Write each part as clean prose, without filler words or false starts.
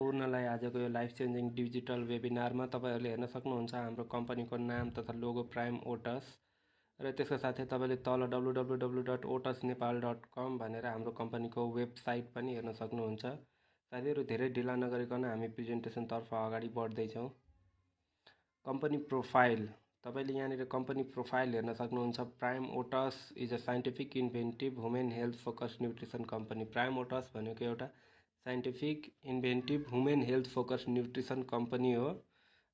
पूर्णलाई आजको यो life changing digital वेबिनारमा तपाईँहरूले हेर्न सक्नुहुन्छ हाम्रो कम्पनीको नाम तथा लोगो प्राइम ओटस र त्यसको साथै तपाईँले तल www.otusnepal.com भनेर हाम्रो कम्पनीको वेबसाइट पनि हेर्न सक्नुहुन्छ। साथीहरू धेरै ढिला नगरिकन हामी प्रेजेन्टेसनतर्फ अगाडि बढ्दैछौँ। कम्पनी प्रोफाइल तपाईँले यहाँनिर कम्पनी प्रोफाइल हेर्न सक्नुहुन्छ। Prime Oats is a scientific inventive women health focus nutrition company. Prime Oats भनेको एउटा scientific inventive women health focus nutrition company हो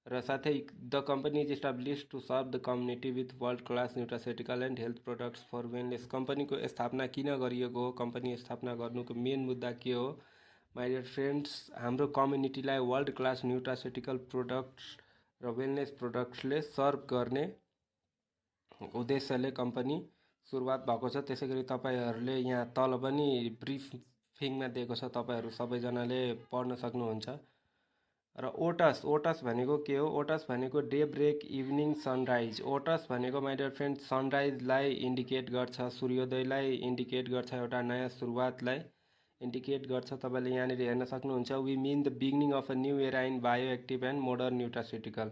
र साथै the company is established to serve the community with world class nutraceutical and health products for wellness. कम्पनीको स्थापना किन गरिएको हो, कम्पनी स्थापना गर्नुको मेन मुद्दा के हो? माई डियर फ्रेन्ड्स, हाम्रो कम्युनिटीलाई वर्ल्ड क्लास न्युट्रासेटिकल प्रोडक्ट्स र वेलनेस प्रोडक्ट्सले सर्भ गर्ने उद्देश्यले कम्पनी सुरुवात भएको छ। त्यसै गरी तपाईँहरूले यहाँ तल पनि ब्रिफिङमा दिएको छ, तपाईँहरू सबैजनाले पढ्न सक्नुहुन्छ। र ओटस भनेको के हो? ओटस भनेको डे ब्रेक इभिनिङ सनराइज। ओटस भनेको माइ डियर फ्रेन्ड सनराइजलाई इन्डिकेट गर्छ, सूर्योदयलाई इन्डिकेट गर्छ, एउटा नयाँ सुरुवातलाई इन्डिकेट गर्छ। तपाईँले यहाँनिर हेर्न सक्नुहुन्छ। We mean the beginning of a new era in bio active and modern nutraceutical.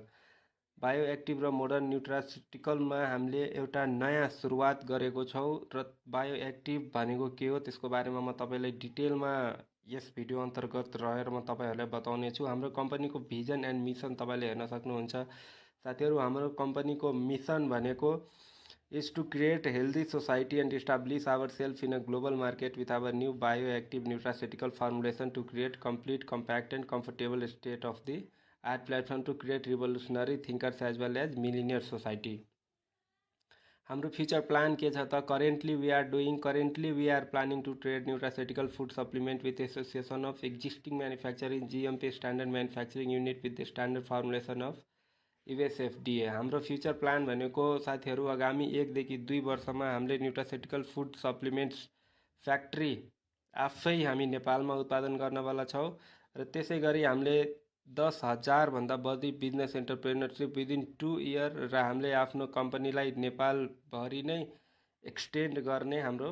Bio active र मोडर्न न्युट्रासेटिकलमा हामीले एउटा नयाँ सुरुवात गरेको छौँ। र बायो एक्टिभ भनेको के हो त्यसको बारेमा म तपाईँलाई डिटेलमा यस भिडियो अन्तर्गत रहेर म तपाईँहरूलाई बताउने छु। हाम्रो कम्पनीको भिजन एन्ड मिसन तपाईँले हेर्न सक्नुहुन्छ। साथीहरू, हाम्रो कम्पनीको मिसन भनेको is to create a healthy society and establish ourselves in a global market with our new bioactive nutraceutical formulation to create complete, compact and comfortable state of the art platform to create revolutionary thinkers as well as millionaire society. हाम्रो future plan के छ त? Currently we are planning to trade nutraceutical food supplement with association of existing manufacturing GMP standard manufacturing unit with the standard formulation of USFDA. हाम्रो future plan भनेको साथीहरू आगामी 1 देखि 2 वर्षमा हामीले न्युट्रासेटिकल फुड सप्लिमेन्ट्स फ्याक्ट्री आफै हामी नेपालमा उत्पादन गर्नवाला छौँ। र त्यसै गरी हामीले 10,000 भन्दा बढी बिजनेस एन्टरप्रेनरसिप विदिन 2 इयर र हामीले आफ्नो कम्पनीलाई नेपालभरि नै एक्सटेन्ड गर्ने हाम्रो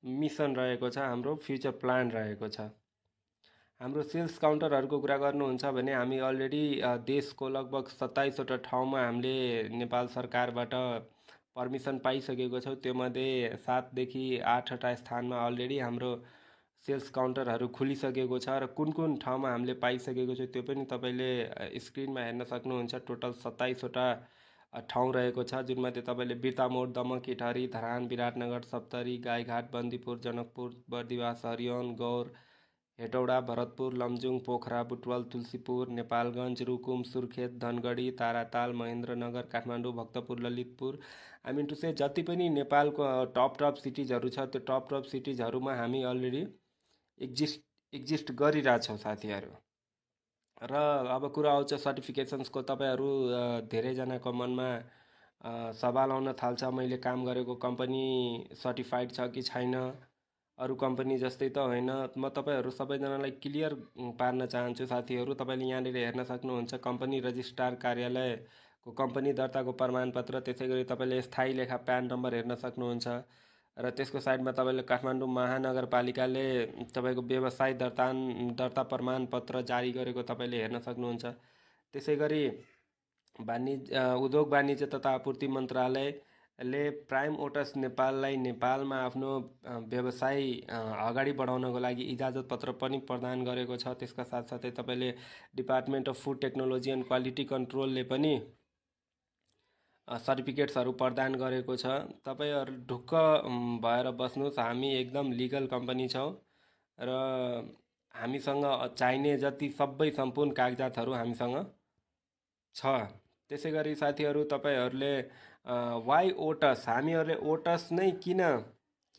मिसन रहेको छ, हाम्रो फ्युचर प्लान रहेको छ। हाम्रो सेल्स काउन्टरहरूको कुरा गर्नुहुन्छ भने हामी अलरेडी देशको लगभग 27वटा ठाउँमा हामीले नेपाल सरकारबाट पर्मिसन पाइसकेको छौँ। त्योमध्ये 7 देखि 8वटा स्थानमा अलरेडी हाम्रो सेल्स काउन्टरहरू खुलिसकेको छ। र कुन कुन ठाउँमा हामीले पाइसकेको छ त्यो पनि तपाईँले स्क्रिनमा हेर्न सक्नुहुन्छ। टोटल 27वटा ठाउँ रहेको छ, जुनमध्ये तपाईँले Birtamod, Damak, Itahari, Dharan, Biratnagar, Saptari, Gaighat, Bandipur, Janakpur, Bardibas, Hariyaun, Gaur, Hetauda, Bharatpur, Lamjung, Pokhara, Butwal, Tulsipur, Nepalgunj, Rukum, Surkhet, Dhangadhi, Taratal, Mahendranagar, Kathmandu, Bhaktapur, Lalitpur, I mean to say जति पनि नेपालको टप सिटिजहरू छ त्यो टप सिटिजहरूमा हामी अलरेडी एक्जिस्ट गरिरहेछौँ साथीहरू। र अब कुरा आउँछ सर्टिफिकेसन्सको। तपाईँहरू धेरैजनाको मनमा सवाल आउन थाल्छ, मैले काम गरेको कम्पनी सर्टिफाइड छ कि छैन, अरू कम्पनी जस्तै त होइन। म तपाईँहरू सबैजनालाई क्लियर पार्न चाहन्छु साथीहरू। तपाईँले यहाँनिर हेर्न सक्नुहुन्छ कम्पनी रजिस्ट्रार कार्यालयको कम्पनी दर्ताको प्रमाणपत्र, त्यसै गरी तपाईँले स्थायी लेखा प्यान नम्बर हेर्न सक्नुहुन्छ। र त्यसको साइडमा तपाईँले काठमाडौँ महानगरपालिकाले तपाईँको व्यवसाय दर्ता प्रमाणपत्र जारी गरेको तपाईँले हेर्न सक्नुहुन्छ। त्यसै गरी उद्योग वाणिज्य तथा आपूर्ति मन्त्रालयले प्राइम ओटस नेपाललाई नेपालमा आफ्नो व्यवसाय अगाडि बढाउनको लागि इजाजत पत्र पनि प्रदान गरेको छ। त्यसका साथसाथै तपाईँले department of food technology and quality कन्ट्रोलले पनि सर्टिफिकेट्सहरू प्रदान गरेको छ। तपाईँहरू ढुक्क भएर बस्नुहोस्, हामी एकदम लिगल कम्पनी छौँ र हामीसँग चाहिने जति सबै सम्पूर्ण कागजातहरू हामीसँग छ। त्यसै गरी साथीहरू तपाईँहरूले वाइ ओटस, हामीहरूले ओटस नै किन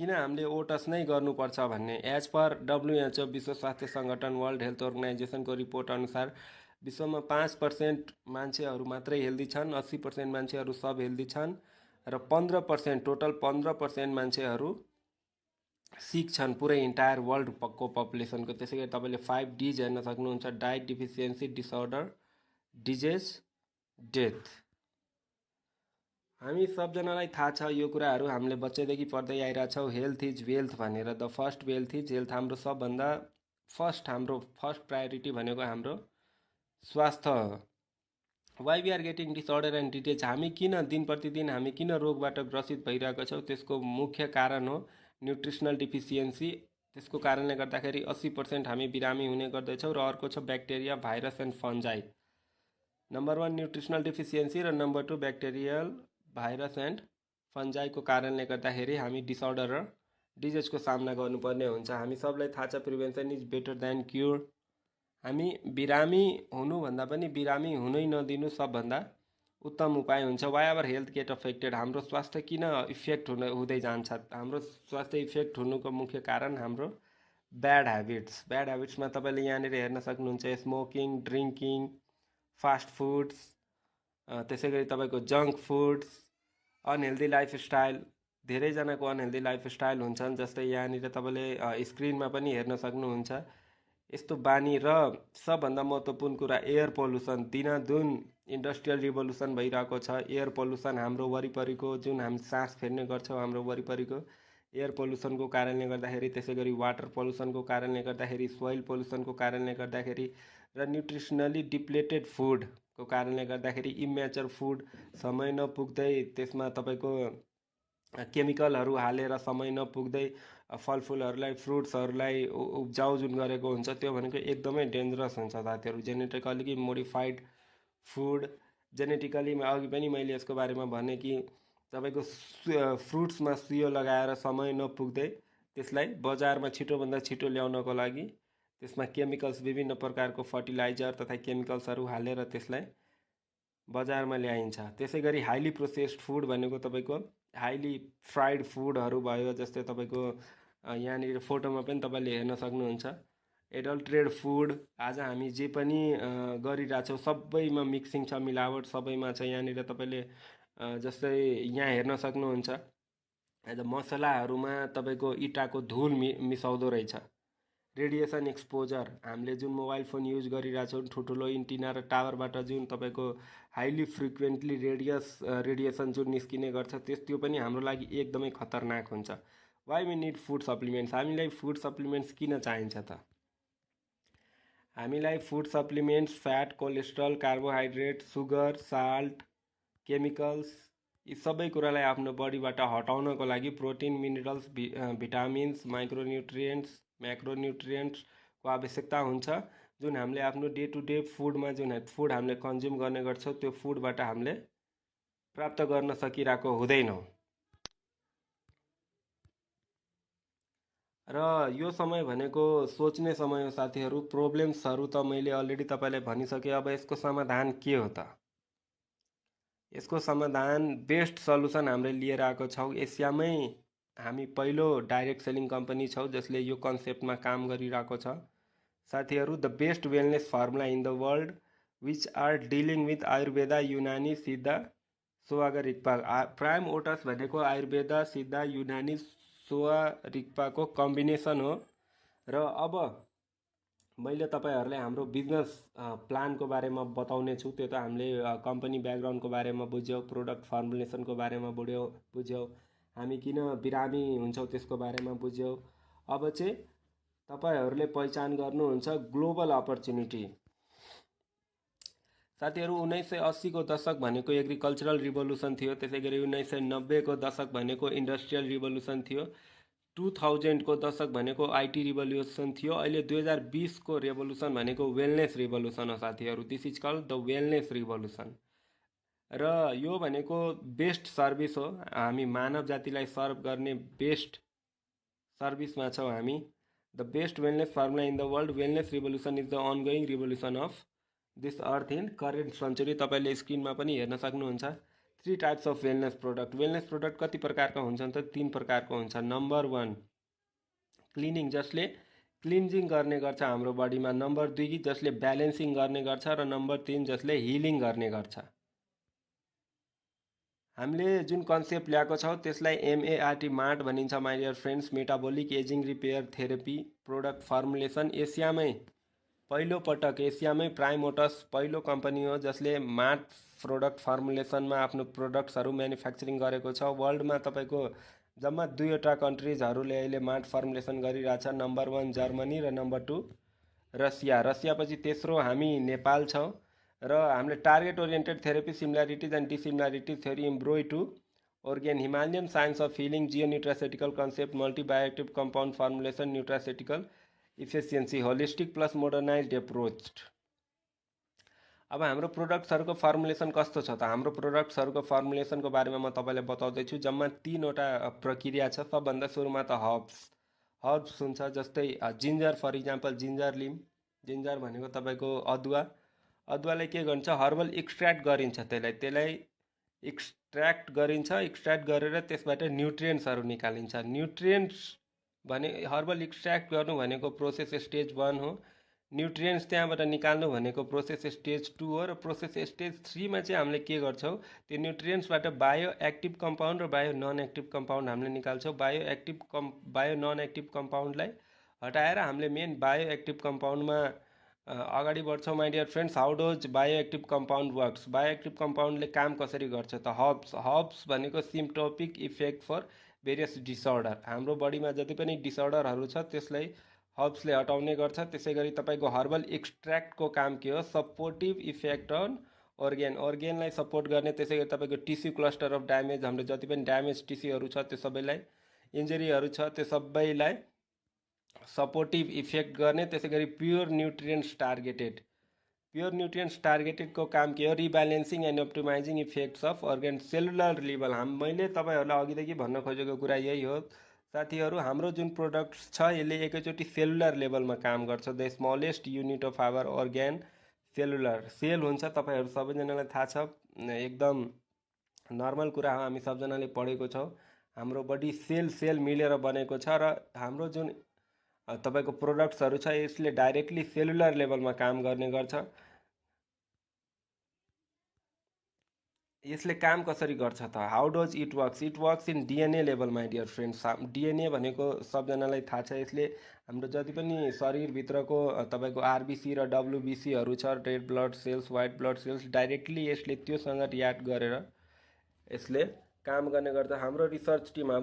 हामीले ओटस नै गर्नुपर्छ भन्ने एज पर WHO विश्व स्वास्थ्य सङ्गठन वर्ल्ड हेल्थ अर्गनाइजेसनको रिपोर्ट अनुसार विश्वमा 5% मान्छेहरू मात्रै हेल्दी छन्, 80% मान्छेहरू सब हेल्दी छन् र 15% टोटल 15% मान्छेहरू सिक छन् पुरै इन्टायर वर्ल्डको पपुलेसनको। त्यसै गरी तपाईँले 5 Ds हेर्न सक्नुहुन्छ। Diet deficiency, disorder, disease, death. हामी सबजनालाई थाहा छ यो कुराहरू, हामीले बच्चैदेखि पढ्दै आइरहेछौँ। हेल्थ इज वेल्थ भनेर। The first wealth is health. हाम्रो सबभन्दा फर्स्ट प्रायोरिटी भनेको हाम्रो स्वास्थ्य हो। Why we are getting disorder and details, हामी किन दिन प्रतिदिन हामी किन रोगबाट ग्रसित भइरहेको छौँ, त्यसको मुख्य कारण हो न्युट्रिसनल डिफिसियन्सी। त्यसको कारणले गर्दाखेरि 80% हामी बिरामी हुने गर्दछौँ। र अर्को छ bacteria, virus and fungi. Number 1 nutritional deficiency र नम्बर 2 ब्याक्टेरियल, भाइरस एन्ड फन्जाईको कारणले गर्दाखेरि हामी डिसअर्डर र डिजिजको सामना गर्नुपर्ने हुन्छ। हामी सबलाई थाहा छ prevention is better than cure. हामी बिरामी हुनुभन्दा पनि बिरामी हुनै नदिनु सबभन्दा उत्तम उपाय हुन्छ। Why our health get affected, हाम्रो स्वास्थ्य किन इफेक्ट हुँदै जान्छ? हाम्रो स्वास्थ्य इफेक्ट हुनुको मुख्य कारण हाम्रो ब्याड ह्याबिट्समा तपाईँले यहाँनिर हेर्न सक्नुहुन्छ स्मोकिङ, ड्रिङ्किङ, फास्ट फुड्स, त्यसै गरी तपाईँको जङ्क फुड्स, अनहेल्दी लाइफस्टाइल। धेरैजनाको अनहेल्दी लाइफस्टाइल हुन्छन्, जस्तै यहाँनिर तपाईँले स्क्रिनमा पनि हेर्न सक्नुहुन्छ यस्तो बानी। र सबभन्दा महत्त्वपूर्ण कुरा एयर पोल्युसन। दिनादिन इन्डस्ट्रियल रिभोल्युसन भइरहेको छ। एयर पोल्युसन हाम्रो वरिपरिको जुन हामी सास फेर्ने गर्छौँ, हाम्रो वरिपरिको एयर पोल्युसनको कारणले गर्दाखेरि, त्यसै गरी वाटर पोल्युसनको कारणले गर्दाखेरि, सोइल पोल्युसनको कारणले गर्दाखेरि, र न्युट्रिसनली डिप्लेटेड फुडको कारणले गर्दाखेरि, इम्याचर फुड समय नपुग्दै त्यसमा तपाईँको केमिकलहरू हालेर समय नपुग्दै फलफुलहरूलाई, फ्रुट्सहरूलाई उब्जाउ जुन गरेको हुन्छ त्यो भनेको एकदमै डेन्जरस हुन्छ साथीहरू। जेनेटिकली मोडिफाइड फुड, जेनेटिकली अघि पनि मैले यसको बारेमा भने कि तपाईँको फ्रुट्समा सुयो लगाएर समय नपुग्दै त्यसलाई बजारमा छिटोभन्दा छिटो ल्याउनको लागि त्यसमा केमिकल्स, विभिन्न प्रकारको फर्टिलाइजर तथा केमिकल्सहरू हालेर त्यसलाई बजारमा ल्याइन्छ। त्यसै गरी हाइली प्रोसेस्ड फुड भनेको तपाईँको हाइली फ्राइड फुडहरू भयो, जस्तै तपाईँको यहाँनिर फोटोमा पनि तपाईँले हेर्न सक्नुहुन्छ एडल्ट्रेड फुड। आज हामी जे पनि गरिरहेछौँ सबैमा मिक्सिङ छ, मिलावट सबैमा छ। यहाँनिर तपाईँले जस्तै यहाँ हेर्न सक्नुहुन्छ मसलाहरूमा तपाईँको इँटाको धुल मिसाउँदो रहेछ। रेडिएसन एक्सपोजर, हामीले जुन मोबाइल फोन युज गरिरहेछौँ, ठुल्ठुलो एन्टिना र टावरबाट जुन तपाईँको हाइली फ्रिक्वेन्टली रेडिएसन जुन निस्किने गर्छ त्यो पनि हाम्रो लागि एकदमै खतरनाक हुन्छ। Why we need food supplements, हामीलाई फुड सप्लिमेन्ट्स किन चाहिन्छ त? हामीलाई food supplements fat, cholesterol, carbohydrate, sugar, salt, chemicals, यी सबै कुरालाई आफ्नो बडीबाट हटाउनको लागि प्रोटिन, मिनरल्स, भिटामिन्स, माइक्रोन्युट्रिएन्ट्स, म्याक्रोन्युट्रिएन्ट्सको आवश्यकता हुन्छ, जुन हामीले आफ्नो डे टु डे फुडमा जुन फुड हामीले कन्ज्युम गर्ने गर्छौँ त्यो फुडबाट हामीले प्राप्त गर्न सकिरहेको हुँदैनौँ। र यो समय भनेको सोच्ने समय हो साथीहरू। प्रब्लम्सहरू त मैले अलरेडी तपाईँलाई भनिसकेँ। अब यसको समाधान के हो त? यसको समाधान बेस्ट सल्युसन हामीले लिएर आएको छौँ। एसियामै हामी पहिलो डाइरेक्ट सेलिङ कम्पनी छौँ जसले यो कन्सेप्टमा काम गरिरहेको छ साथीहरू। The best wellness formula in the world which are dealing with Ayurveda, Unani, Siddha, Sowa Rigpa. Prime Oats भनेको आयुर्वेदा, सिद्ध, युनानी, सोवा रिक्पाको कम्बिनेसन हो। र अब मैले तपाईँहरूलाई हाम्रो बिजनेस प्लानको बारेमा बताउने छु। त्यो त हामीले कम्पनी ब्याकग्राउन्डको बारेमा बुझ्यौँ, प्रोडक्ट फर्मुलेसनको बारेमा बुझ्यौँ, हामी किन बिरामी हुन्छौँ त्यसको बारेमा बुझ्यौँ। अब चाहिँ तपाईँहरूले पहिचान गर्नुहुन्छ ग्लोबल अपर्च्युनिटी। साथीहरू 1980 को दशक भनेको एग्रिकल्चरल रिभोल्युसन थियो। त्यसै गरी 1990 को दशक भनेको इन्डस्ट्रियल रिभोल्युसन थियो। 2000 को दशक भनेको आइटी रिभोल्युसन थियो। अहिले 2020 को रेभोल्युसन भनेको वेलनेस रिभोल्युसन हो साथीहरू। This is called the wellness revolution. र यो भनेको बेस्ट सर्भिस हो। हामी मानव जातिलाई सर्भ गर्ने बेस्ट सर्भिसमा छौँ हामी। The best wellness formula in the world, wellness revolution is the ongoing revolution of this earth in current century. तपाईँले स्क्रिनमा पनि हेर्न सक्नुहुन्छ 3 types of wellness product. Wellness product कति प्रकारका हुन्छन् त? 3 प्रकारको हुन्छ। नम्बर 1 क्लिनिङ, जसले क्लिन्जिङ गर्ने गर्छ हाम्रो बडीमा। नम्बर 2 जसले ब्यालेन्सिङ गर्ने गर्छ। र नम्बर 3 जसले हिलिङ गर्ने गर्छ। हामीले जुन कन्सेप्ट ल्याएको छौँ त्यसलाई MART मार्ट भनिन्छ my dear friends. Metabolic aging repair therapy product formulation. एसियामै पहिलो पटक, एसियामै प्राइम ओटस पहिलो कम्पनी हो जसले मार्ट प्रोडक्ट फर्मुलेसनमा आफ्नो प्रोडक्ट्सहरू म्यानुफ्याक्चरिङ गरेको छ। वर्ल्डमा तपाईँको जम्मा दुईवटा कन्ट्रिजहरूले अहिले मार्ट फर्मुलेसन गरिरहेछ। नम्बर 1 जर्मनी र नम्बर 2 रसिया। रसियापछि तेस्रो हामी नेपाल छौँ र हामीले target oriented therapy similarities and dissimilarities theory embryo to organ Himalayan science of healing geonutraceutical concept multi-bioactive compound formulation nutraceutical efficiency holistic plus modernized approach। अब हाम्रो प्रोडक्ट्सहरूको फर्मुलेसन कस्तो छ त? हाम्रो प्रोडक्ट्सहरूको फर्मुलेसनको बारेमा म तपाईँलाई बताउँदैछु। जम्मा 3वटा प्रक्रिया छ। सबभन्दा सुरुमा त हर्ब्स हुन्छ, जस्तै ginger, for example ginger lime. Ginger भनेको तपाईँको अदुवालाई के गरिन्छ, हर्बल एक्सट्र्याक्ट गरिन्छ। त्यसलाई एक्सट्र्याक्ट गरिन्छ। एक्सट्र्याक्ट गरेर त्यसबाट न्युट्रिएन्ट्सहरू निकालिन्छ। न्युट्रिएन्ट्स भने हर्बल एक्सट्र्याक्ट गर्नु भनेको प्रोसेस स्टेज 1 हो। न्युट्रिएन्ट्स त्यहाँबाट निकाल्नु भनेको प्रोसेस स्टेज 2 हो। र प्रोसेस स्टेज 3 मा चाहिँ हामीले के गर्छौँ, त्यो न्युट्रिएन्ट्सबाट बायो एक्टिभ कम्पाउन्ड र बायो नन एक्टिभ कम्पाउन्ड हामीले निकाल्छौँ। बायो नन एक्टिभ कम्पाउन्डलाई हटाएर हामीले मेन बायो एक्टिभ कम्पाउन्डमा अगाडि बढ्छौँ। My dear friends, how does bio active compound works? Bio active कम्पाउन्डले काम कसरी गर्छ त? हर्ब्स भनेको symptomatic effect for various disorder. हाम्रो बडीमा जति पनि डिसअर्डरहरू छ त्यसलाई हर्ब्सले हटाउने गर्छ। त्यसै गरी तपाईँको हर्बल एक्सट्र्याक्टको काम के हो, सपोर्टिभ इफेक्ट अन अर्गेनलाई सपोर्ट गर्ने। त्यसै गरी तपाईँको टिस्यु क्लस्टर अफ ड्यामेज, हाम्रो जति पनि ड्यामेज टिस्युहरू छ त्यो सबैलाई, इन्जरीहरू छ त्यो सबैलाई सपोर्टिभ इफेक्ट गर्ने। त्यसै गरी प्योर न्युट्रिएन्ट्स टार्गेटेडको काम के हो, rebalancing and optimizing effects of organ cellular level. मैले तपाईँहरूलाई अघिदेखि भन्न खोजेको कुरा यही हो साथीहरू। हाम्रो जुन प्रोडक्ट्स छ यसले एकैचोटि सेलुलर लेभलमा काम गर्छ। The smallest unit of our organ cellular cell हुन्छ। तपाईँहरू सबैजनालाई थाहा छ, एकदम नर्मल कुरा हो, हामी सबजनाले पढेको छौँ। हाम्रो बडी सेल मिलेर बनेको छ र हाम्रो जुन तपाईँको प्रोडक्ट्सहरू छ यसले डाइरेक्टली सेलुलर लेभलमा काम गर्ने गर्छ। यसले काम कसरी गर्छ त? How does it works? It works in DNA level my dear friends. DNA भनेको सबजनालाई थाहा छ। यसले हाम्रो जति पनि शरीरभित्रको तपाईँको आरबिसी र डब्लुबिसीहरू छ, red blood cells, white blood cells, directly यसले त्योसँग रियाक्ट गरेर यसले काम गर्ने गर्छ। हाम्रो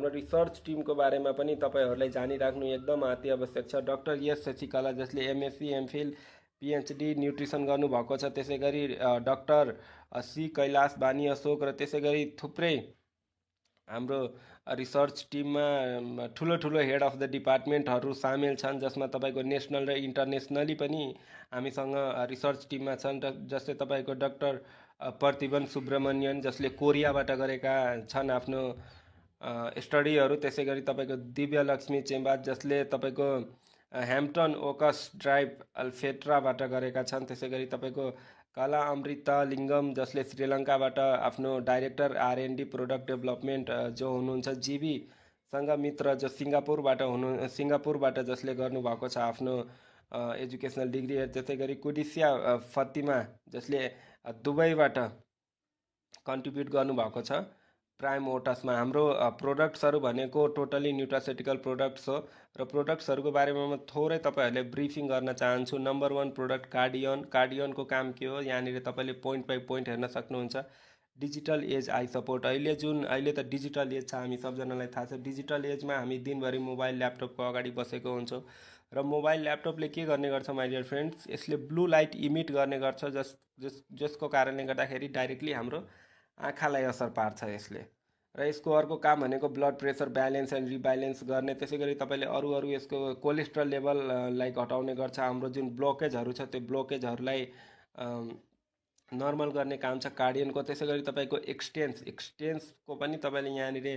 रिसर्च टिमको बारेमा पनि तपाईँहरूलाई जानिराख्नु एकदम अति आवश्यक छ। डाक्टर एस शशिकला, जसले एमएससी एमफिल पिएचडी न्युट्रिसन गर्नुभएको छ। त्यसै गरी डाक्टर सी कैलाश बानी अशोक र त्यसै गरी थुप्रै हाम्रो रिसर्च टिममा ठुलो हेड अफ द डिपार्टमेन्टहरू सामेल छन्, जसमा तपाईँको नेसनल र इन्टरनेसनली पनि हामीसँग रिसर्च टिममा छन्। जस्तै तपाईँको डाक्टर प्रतिभन सुब्रमण्यन, जसले कोरियाबाट गरेका छन् आफ्नो स्टडीहरू। त्यसै गरी तपाईँको दिव्यलक्ष्मी चेम्बाज, जसले तपाईँको ह्याम्पटन ओकस ड्राइभ अल्फेट्राबाट गरेका छन्। त्यसै गरी तपाईँको कला अमृता लिङ्गम, जसले श्रीलङ्काबाट आफ्नो डाइरेक्टर आरएनडी प्रोडक्ट डेभलपमेन्ट जो हुनुहुन्छ। जीवी सङ्घमित्र, जो सिङ्गापुरबाट जसले गर्नुभएको छ आफ्नो एजुकेसनल डिग्री। त्यसै गरी कुडिसिया फतिमा, जसले दुबईबाट कन्ट्रिब्युट गर्नुभएको छ प्राइम ओटसमा। हाम्रो प्रोडक्ट्सहरू भनेको टोटली न्युट्रासेटिकल प्रोडक्ट्स हो र प्रोडक्ट्सहरूको बारेमा म थोरै तपाईँहरूले ब्रिफिङ गर्न चाहन्छु। नम्बर 1 प्रोडक्ट कार्डियनको काम के हो, यहाँनिर तपाईँले पोइन्ट बाई पोइन्ट हेर्न सक्नुहुन्छ। Digital age I support. अहिले त डिजिटल एज छ, हामी सबजनालाई थाहा छ। डिजिटल एजमा हामी दिनभरि मोबाइल ल्यापटपको अगाडि बसेको हुन्छौँ र मोबाइल ल्यापटपले के गर्ने गर्छ माइ डियर फ्रेन्ड्स, यसले ब्लू लाइट इमिट गर्ने गर्छ, जसको कारणले गर्दाखेरि डाइरेक्टली हाम्रो आँखालाई असर पार्छ यसले। र यसको अर्को काम भनेको ब्लड प्रेसर ब्यालेन्स एन्ड रिब्यालेन्स गर्ने। त्यसै गरी तपाईँले अरू यसको कोलेस्ट्रोल लेभललाई घटाउने गर्छ। हाम्रो जुन ब्लकेजहरू छ त्यो ब्लकेजहरूलाई नर्मल गर्ने काम छ कार्डियनको। त्यसै गरी तपाईँको एक्सटेन्सको पनि तपाईँले यहाँनिर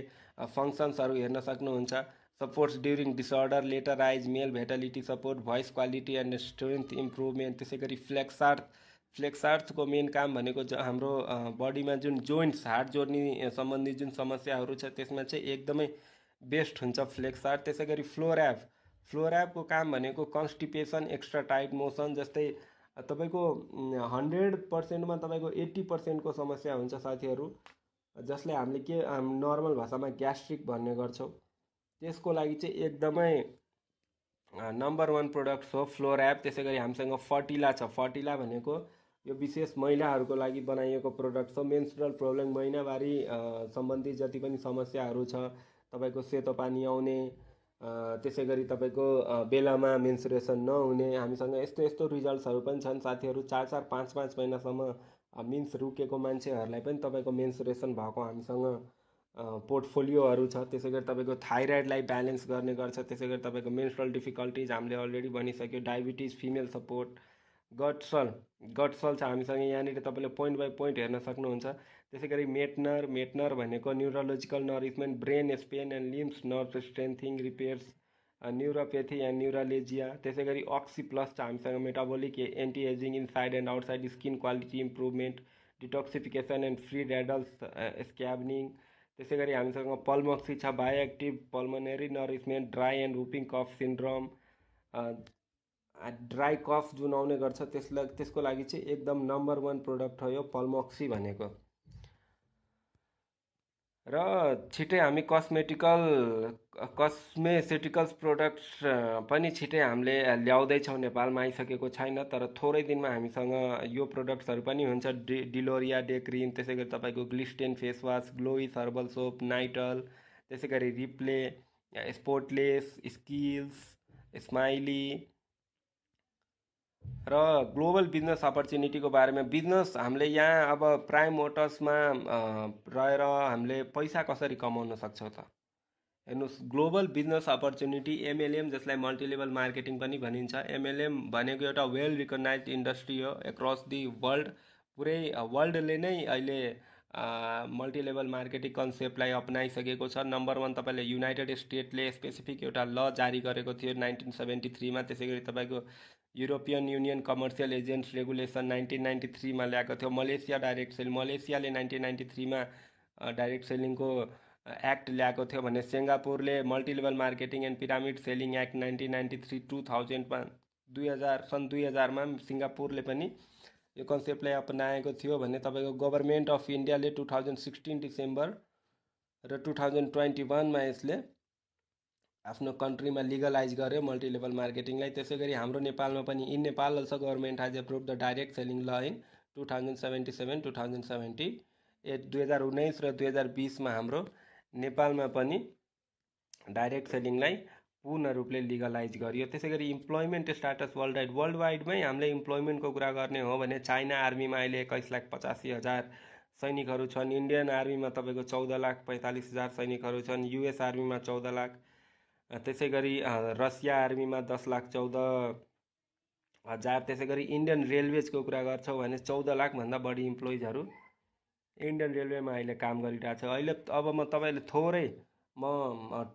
फङ्सन्सहरू हेर्न सक्नुहुन्छ। Supports during disorder, later eyes, male vitality support, voice quality and strength improvement. त्यसै गरी फ्लेक्सार्थको मेन काम भनेको हाम्रो बडीमा जुन जोइन्ट्स, हाड जोड्ने सम्बन्धी जुन समस्याहरू छ त्यसमा चाहिँ एकदमै बेस्ट हुन्छ फ्लेक्सार्थ। त्यसै गरी फ्लोऱ्याबको काम भनेको कन्स्टिपेसन, एक्स्ट्रा टाइट मोसन। जस्तै तपाईँको 100%मा तपाईँको 80%को समस्या हुन्छ साथीहरू, जसलाई हामीले नर्मल भाषामा ग्यास्ट्रिक भन्ने गर्छौँ। त्यसको लागि चाहिँ एकदमै नम्बर 1 प्रोडक्ट हो फ्लोऱ्याब। त्यसै गरी हामीसँग फर्टिला छ। फर्टिला भनेको यो विशेष महिलाहरूको लागि बनाइएको प्रोडक्ट हो। मेन्स्ट्रुअल प्रब्लम, महिनावारी सम्बन्धी जति पनि समस्याहरू छ, तपाईँको सेतो पानी आउने, त्यसै गरी तपाईँको बेलामा मेन्सुरेसन नहुने, हामीसँग यस्तो यस्तो रिजल्ट्सहरू पनि छन् साथीहरू। 4 4 5 5 महिनासम्म मिन्स रुकेको मान्छेहरूलाई पनि तपाईँको मेन्सुरेसन भएको हामीसँग पोर्टफोलियोहरू छ। त्यसै गरी तपाईँको थाइरोइडलाई ब्यालेन्स गर्ने गर्छ। त्यसै गरी तपाईँको मेन्स्ट्रुअल डिफिकल्टिज हामीले अलरेडी भनिसक्यो, डायबिटिज, फिमेल सपोर्ट, गटसल छ हामीसँग यहाँनिर, तपाईँले पोइन्ट बाई पोइन्ट हेर्न सक्नुहुन्छ। त्यसै गरी मेटनर भनेको neurological nourishment, brain spine and limbs nerve strengthening repairs, neuropathy and neuralgia. त्यसै गरी अक्सी प्लस छ हामीसँग, metabolic anti aging inside and outside, skin quality improvement, detoxification and free radicals scavenging. त्यसै गरी हामीसँग पल्मोक्सी छ, bioactive pulmonary nourishment, dry and whooping cough syndrome, dry cough जुन आउने गर्छ त्यसको लागि चाहिँ एकदम नम्बर 1 प्रोडक्ट हो यो पल्मोक्सी भनेको। र छिटै हामी कस्मेटिकल्स प्रोडक्ट्स पनि छिटै हामीले ल्याउँदैछौँ, नेपालमा आइसकेको छैन, तर थोरै दिनमा हामीसँग यो प्रोडक्ट्सहरू पनि हुन्छ। डिलोरिया डे क्रिम, त्यसै गरी तपाईँको ग्लिस्टेन फेस वास, ग्लोइस हर्बल सोप, नाइटल, त्यसै गरी रिप्ले, स्पोर्टलेस, स्किल्स, स्माइली। र ग्लोबल बिजनेस अपर्च्युनिटीको बारेमा, बिजनेस हामीले यहाँ अब प्राइम मोटर्समा रहेर हामीले पैसा कसरी कमाउन सक्छौँ त हेर्नुहोस्। ग्लोबल बिजनेस अपर्च्युनिटी एमएलएम, जसलाई मल्टिलेभल मार्केटिङ पनि भनिन्छ। एमएलएम भनेको एउटा वेल रिकगनाइज इन्डस्ट्री हो एक्रस दि वर्ल्ड। पुरै वर्ल्डले नै अहिले मल्टिलेभल मार्केटिङ कन्सेप्टलाई अपनाइसकेको छ। नम्बर 1 तपाईँले युनाइटेड स्टेटले स्पेसिफिक एउटा ल जारी गरेको थियो 1973मा। त्यसै गरी तपाईँको European Union commercial agents regulation 1993मा ल्याएको थियो। मलेसियाले 1993मा डाइरेक्ट सेलिङको एक्ट ल्याएको थियो भने सिङ्गापुरले multilevel marketing and pyramid selling act 1993 2000मा 2000मा सिङ्गापुरले पनि यो कन्सेप्टलाई अपनाएको थियो भने तपाईँको गभर्मेन्ट अफ इन्डियाले 2016 डिसेम्बर र 2021मा यसले आफ्नो कन्ट्रीमा लिगलाइज गर्यो मल्टिलेभल मार्केटिङलाई। त्यसै गरी हाम्रो नेपालमा पनि in Nepal also government has approve the direct selling law in 2077 2078 2019 र 2020मा हाम्रो नेपालमा पनि डाइरेक्ट सेलिङलाई पूर्ण रूपले लिगलाइज गरियो। त्यसै गरी इम्प्लोइमेन्ट स्टाटस वर्ल्ड वाइडमै हामीले इम्प्लोइमेन्टको कुरा गर्ने हो भने चाइना आर्मीमा अहिले 21,85,000 सैनिकहरू छन्। इन्डियन आर्मीमा तपाईँको 14,45,000 सैनिकहरू छन्। युएस आर्मीमा 14 लाख। त्यसै गरी रसिया आर्मीमा 10,14,000। त्यसै गरी इन्डियन रेलवेजको कुरा गर्छौँ भने 14 लाखभन्दा बढी इम्प्लोइजहरू इन्डियन रेलवेमा अहिले काम गरिरहेको छ। अहिले अब म तपाईँले थोरै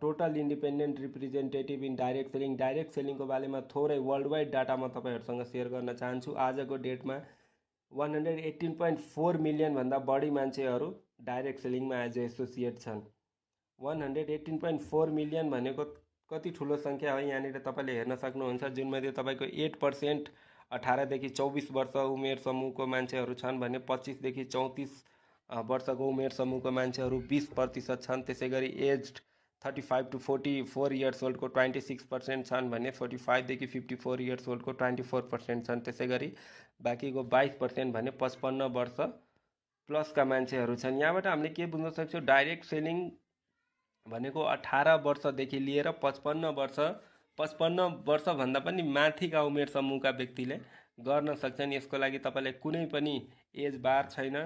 total independent representative in direct सेलिङको बारेमा थोरै वर्ल्ड वाइड डाटा म तपाईँहरूसँग सेयर गर्न चाहन्छु। आजको डेटमा 118.4 मिलियनभन्दा बढी मान्छेहरू डाइरेक्ट सेलिङमा एज एसोसिएट छन्। 118.4 मिलियन भनेको कति ठुलो सङ्ख्या हो यहाँनिर तपाईँले हेर्न सक्नुहुन्छ, जुनमध्ये तपाईँको 8% 18देखि 24 वर्ष उमेर समूहको मान्छेहरू छन् भने 25 देखि 34 वर्षको उमेर समूहको मान्छेहरू 20% छन्। त्यसै गरी एज्ड 35 to 44 इयर्स ओल्डको 26% छन् भने 45 देखि 54 इयर्स ओल्डको 24% छन्। त्यसै गरी बाँकीको 22% भने 55 वर्ष प्लसका मान्छेहरू छन्। यहाँबाट हामीले के बुझ्न सक्छौँ, डाइरेक्ट सेलिङ भनेको 18 वर्षदेखि लिएर 55 वर्षभन्दा पनि माथिका उमेर समूहका व्यक्तिले गर्न सक्छन्। यसको लागि तपाईँलाई कुनै पनि एज बार छैन।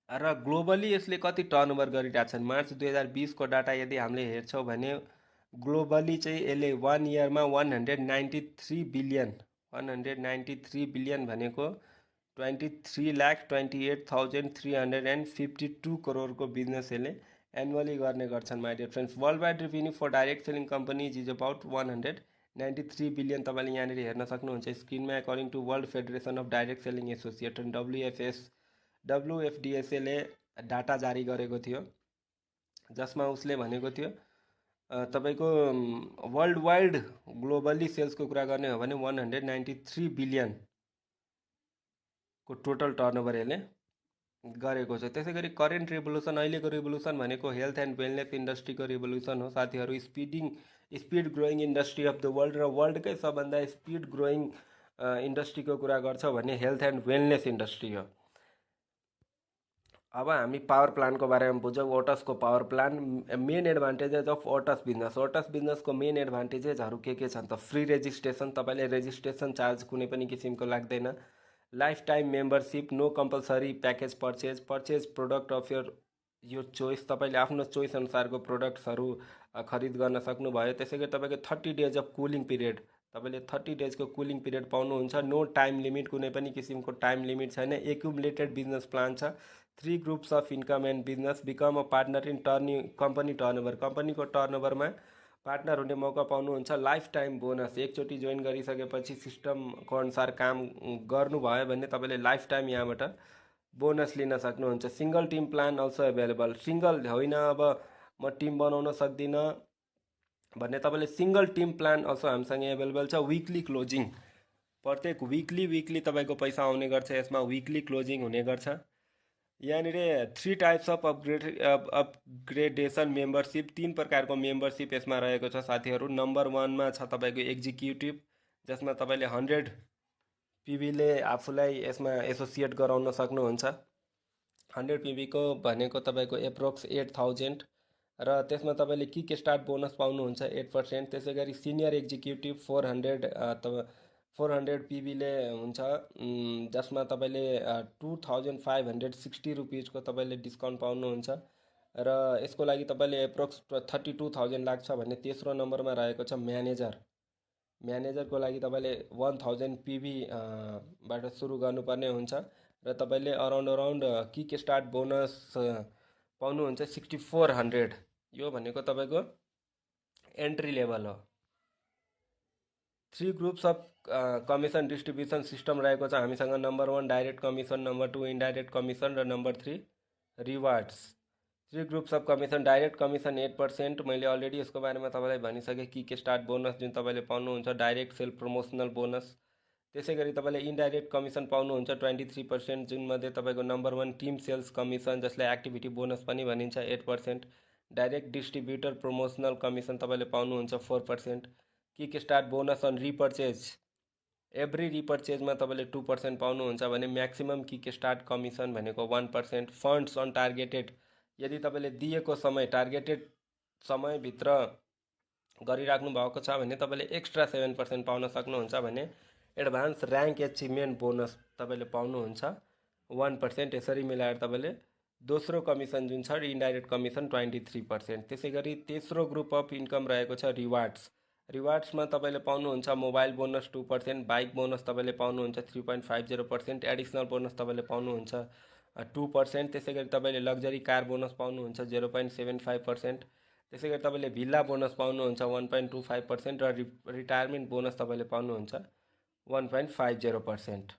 र ग्लोबली यसले कति टर्नओभर गरिरहेछन्, मार्च 2020 को डाटा यदि हामीले हेर्छौँ भने ग्लोबली चाहिँ यसले 1 इयरमा 193 बिलियन भनेको 23,28,352 करोडको बिजनेस यसले एनुअली गर्ने गर्छन्। My dear friends, world wide revenue for direct selling companies is about 193 billion. तपाईँले यहाँनिर हेर्न सक्नुहुन्छ स्क्रिनमा। According to world federation of direct selling association WFDSAले डाटा जारी गरेको थियो, जसमा उसले भनेको थियो तपाईँको वर्ल्ड वाइड ग्लोबली सेल्सको कुरा गर्ने हो भने 193 बिलियनको टोटल टर्नओभर यसले गरेको छ। त्यसै गरी करेन्ट रेभोल्युसन, अहिलेको रेभोल्युसन भनेको हेल्थ एन्ड वेलनेस इन्डस्ट्रीको रेभोल्युसन हो साथीहरू। Speed growing industry of the world र वर्ल्डकै सबभन्दा स्पिड ग्रोइङ इन्डस्ट्रीको कुरा गर्छ भने हेल्थ एन्ड वेलनेस इन्डस्ट्री हो। अब हामी पावर प्लान्टको बारेमा बुझौँ। ओटसको power plant main advantages of Oats business. ओटस बिजनेसको मेन एडभान्टेजेसहरू के छन् त? फ्री रेजिस्ट्रेसन, तपाईँले रेजिस्ट्रेसन चार्ज कुनै पनि किसिमको लाग्दैन। Life time membership, no compulsory package purchase, purchase product of your choice, तपाईँले आफ्नो चोइस अनुसारको प्रोडक्ट्सहरू खरिद गर्न सक्नुभयो। त्यसै गरी तपाईँको 30 डेज अफ कुलिङ पिरियड, तपाईँले 30 डेजको कुलिङ पिरियड पाउनुहुन्छ। नो टाइम लिमिट, कुनै पनि किसिमको टाइम लिमिट छैन। एक्युमुलेटेड बिजनेस प्लान छ। 3 groups of income and business, become a partner in company turnover, कम्पनीको टर्नओभरमा पार्टनर हुने मौका पाउनुहुन्छ। लाइफ टाइम बोनस, एकचोटि जोइन गरिसकेपछि सिस्टमको अनुसार काम गर्नुभयो भने तपाईँले लाइफ टाइम यहाँबाट बोनस लिन सक्नुहुन्छ। Single team plan also available, single होइन अब म टिम बनाउन सक्दिनँ भन्ने तपाईँले सिङ्गल टिम प्लान अल्सो हामीसँग एभाइलेबल छ। विकली क्लोजिङ, प्रत्येक विकली तपाईँको पैसा आउने गर्छ। यसमा विकली क्लोजिङ हुने गर्छ। यहाँनिर 3 टाइप्स अफ अपग्रेडेसन मेम्बरसिप, 3 प्रकारको मेम्बरसिप यसमा रहेको छ साथीहरू। नम्बर 1मा छ तपाईँको एक्जिक्युटिभ, जसमा तपाईँले 100 पिबीले आफूलाई यसमा एसोसिएट गराउन सक्नुहुन्छ। 100 पिबीको भनेको तपाईँको एप्रोक्स 8000, र त्यसमा तपाईँले किक स्टार्ट बोनस पाउनुहुन्छ 8%। त्यसै गरी सिनियर एक्जिक्युटिभ 400 पिबीले हुन्छ, जसमा तपाईँले 2560 रुपिजको तपाईँले डिस्काउन्ट पाउनुहुन्छ, र यसको लागि तपाईँले एप्रोक्स 32,000 लाग्छ भने। तेस्रो नम्बरमा रहेको छ म्यानेजर। म्यानेजरको लागि तपाईँले 1000 पिबी बाट सुरु गर्नुपर्ने हुन्छ, र तपाईँले अराउन्ड किक स्टार्ट बोनस पाउनुहुन्छ 6400। यो भनेको तपाईँको एन्ट्री लेभल हो। 3 groups of commission distribution system रहेको छ हामीसँग। Number 1 direct commission, number 2 indirect commission, र number 3 rewards. 3 groups of commission. Direct commission 8%, मैले अलरेडी यसको बारेमा तपाईँलाई भनिसकेँ। किक स्टार्ट बोनस जुन तपाईँले पाउनुहुन्छ, डाइरेक्ट सेल प्रमोसनल बोनस। त्यसै गरी तपाईँले इन्डाइरेक्ट कमिसन पाउनुहुन्छ 23%, जुनमध्ये तपाईँको नम्बर 1 टिम सेल्स कमिसन, जसलाई एक्टिभिटी बोनस पनि भनिन्छ, 8%। डाइरेक्ट डिस्ट्रिब्युटर प्रमोसनल कमिसन तपाईँले पाउनुहुन्छ 4%। Kick start bonus on repurchase, every रिपर्चेजमा तपाईँले 2% पाउनुहुन्छ भने। म्याक्सिमम किक स्टार्ट कमिसन भनेको 1%। फन्ड्स अन टार्गेटेड, यदि तपाईँले दिएको समय टार्गेटेड समयभित्र गरिराख्नु भएको छ भने तपाईँले एक्स्ट्रा 7% पाउन सक्नुहुन्छ भने। एडभान्स ऱ्याङ्क एचिभमेन्ट बोनस तपाईँले पाउनुहुन्छ 1%। यसरी मिलाएर तपाईँले दोस्रो कमिसन जुन छ इन्डाइरेक्ट कमिसन 23%। त्यसै गरी तेस्रो ग्रुप अफ इन्कम रहेको छ रिवार्ड्स। रिवार्ड्समा तपाईँले पाउनुहुन्छ मोबाइल बोनस 2%, बाइक बोनस तपाईँले पाउनुहुन्छ 3.50%, एडिसनल बोनस तपाईँले पाउनुहुन्छ 2%। त्यसै गरी तपाईँले लग्जरी कार बोनस पाउनुहुन्छ 0.75%। त्यसै गरी तपाईँले भिल्ला बोनस पाउनुहुन्छ 1.25%, र रिटायरमेन्ट बोनस तपाईँले पाउनुहुन्छ 1.50%।